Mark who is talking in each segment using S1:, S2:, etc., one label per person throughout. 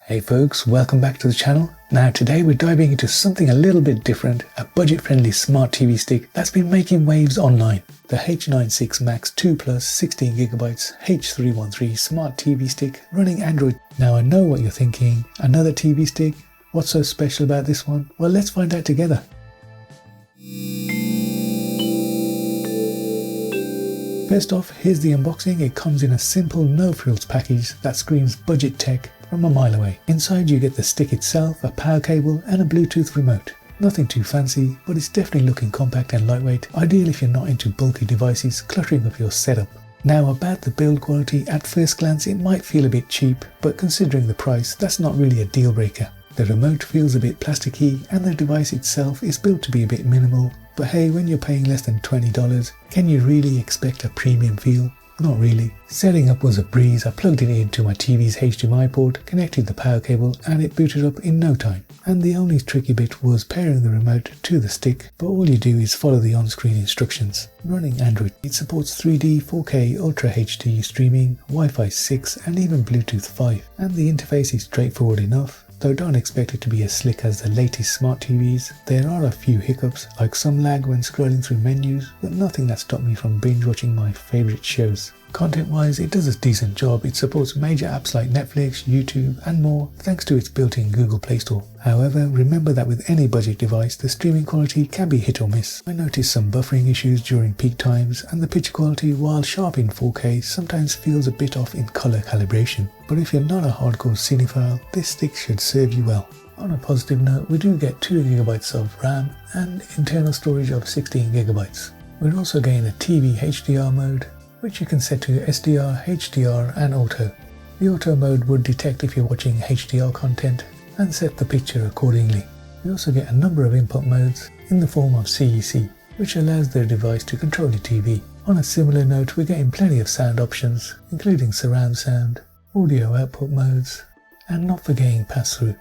S1: Hey folks, welcome back to the channel. Now today we're diving into something a little bit different, a budget-friendly smart TV stick that's been making waves online. The H96Max 2 Plus 16GB H313 smart TV stick running Android. Now I know what you're thinking, another TV stick? What's so special about this one? Well, let's find out together. First off, here's the unboxing. It comes in a simple no-frills package that screams budget tech from a mile away. Inside you get the stick itself, a power cable and a Bluetooth remote. Nothing too fancy, but it's definitely looking compact and lightweight, ideal if you're not into bulky devices cluttering up your setup. Now about the build quality, at first glance it might feel a bit cheap, but considering the price, that's not really a deal breaker. The remote feels a bit plasticky and the device itself is built to be a bit minimal, but hey, when you're paying less than $20, can you really expect a premium feel? Not really. Setting up was a breeze. I plugged it into my TV's HDMI port, connected the power cable and it booted up in no time. And the only tricky bit was pairing the remote to the stick, but all you do is follow the on-screen instructions. Running Android, it supports 3D, 4K, Ultra HD streaming, Wi-Fi 6 and even Bluetooth 5. And the interface is straightforward enough. Though don't expect it to be as slick as the latest smart TVs, there are a few hiccups, like some lag when scrolling through menus, but nothing that stopped me from binge watching my favourite shows. Content wise, it does a decent job. It supports major apps like Netflix, YouTube and more thanks to its built-in Google Play Store. However, remember that with any budget device, the streaming quality can be hit or miss. I noticed some buffering issues during peak times and the picture quality, while sharp in 4K, sometimes feels a bit off in colour calibration. But if you're not a hardcore cinephile, this stick should serve you well. On a positive note, we do get 2GB of RAM and internal storage of 16GB. We're also getting a TV HDR mode, which you can set to SDR, HDR and Auto. The Auto mode would detect if you're watching HDR content and set the picture accordingly. We also get a number of input modes in the form of CEC, which allows the device to control your TV. On a similar note, we're getting plenty of sound options, including surround sound, audio output modes, and not forgetting pass-through.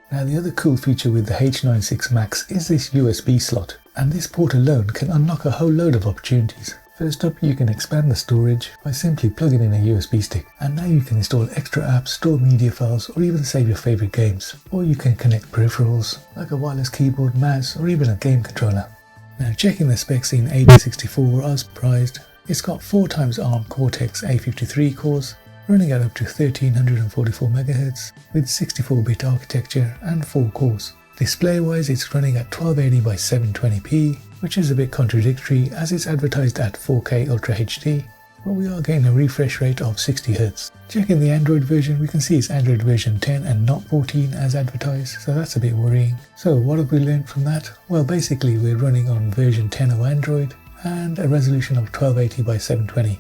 S1: Now the other cool feature with the H96Max is this USB slot, and this port alone can unlock a whole load of opportunities. First up, you can expand the storage by simply plugging in a USB stick, and now you can install extra apps, store media files or even save your favourite games. Or you can connect peripherals like a wireless keyboard, mouse or even a game controller. Now checking the specs in AD64, I was surprised. It's got 4x ARM Cortex A53 cores, running at up to 1344 MHz with 64-bit architecture and 4 cores. Display wise, it's running at 1280 by 720p, which is a bit contradictory as it's advertised at 4K Ultra HD, but we are getting a refresh rate of 60Hz. Checking the Android version, we can see it's Android version 10 and not 14 as advertised, so that's a bit worrying. So what have we learned from that? Well, basically we're running on version 10 of Android and a resolution of 1280 by 720.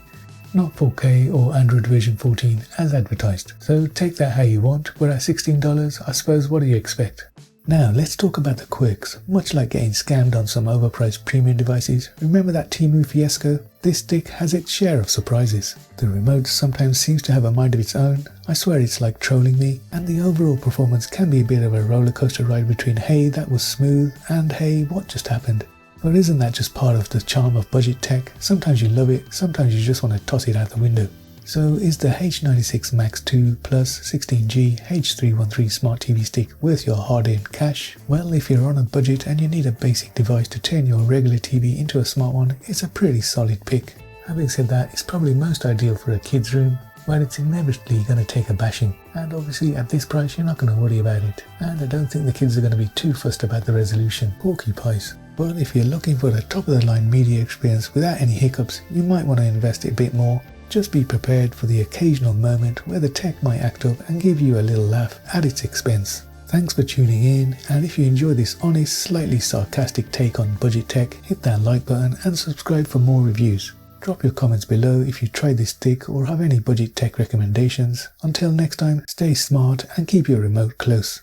S1: Not 4K or Android version 14 as advertised. So take that how you want. We're at $16, I suppose. What do you expect? Now let's talk about the quirks. Much like getting scammed on some overpriced premium devices, remember that Temu fiasco? This stick has its share of surprises. The remote sometimes seems to have a mind of its own. I swear it's like trolling me, and the overall performance can be a bit of a roller coaster ride between hey that was smooth and hey what just happened. But isn't that just part of the charm of budget tech? Sometimes you love it, sometimes you just want to toss it out the window. So is the H96Max 2 Plus 16G H313 smart TV stick worth your hard-earned cash? Well, if you're on a budget and you need a basic device to turn your regular TV into a smart one, it's a pretty solid pick. Having said that, it's probably most ideal for a kid's room, where it's inevitably going to take a bashing. And obviously at this price you're not going to worry about it. And I don't think the kids are going to be too fussed about the resolution. Porcupines. But if you're looking for the top of the line media experience without any hiccups, you might want to invest a bit more. Just be prepared for the occasional moment where the tech might act up and give you a little laugh at its expense. Thanks for tuning in, and if you enjoy this honest, slightly sarcastic take on budget tech, hit that like button and subscribe for more reviews. Drop your comments below if you tried this stick or have any budget tech recommendations. Until next time, stay smart and keep your remote close.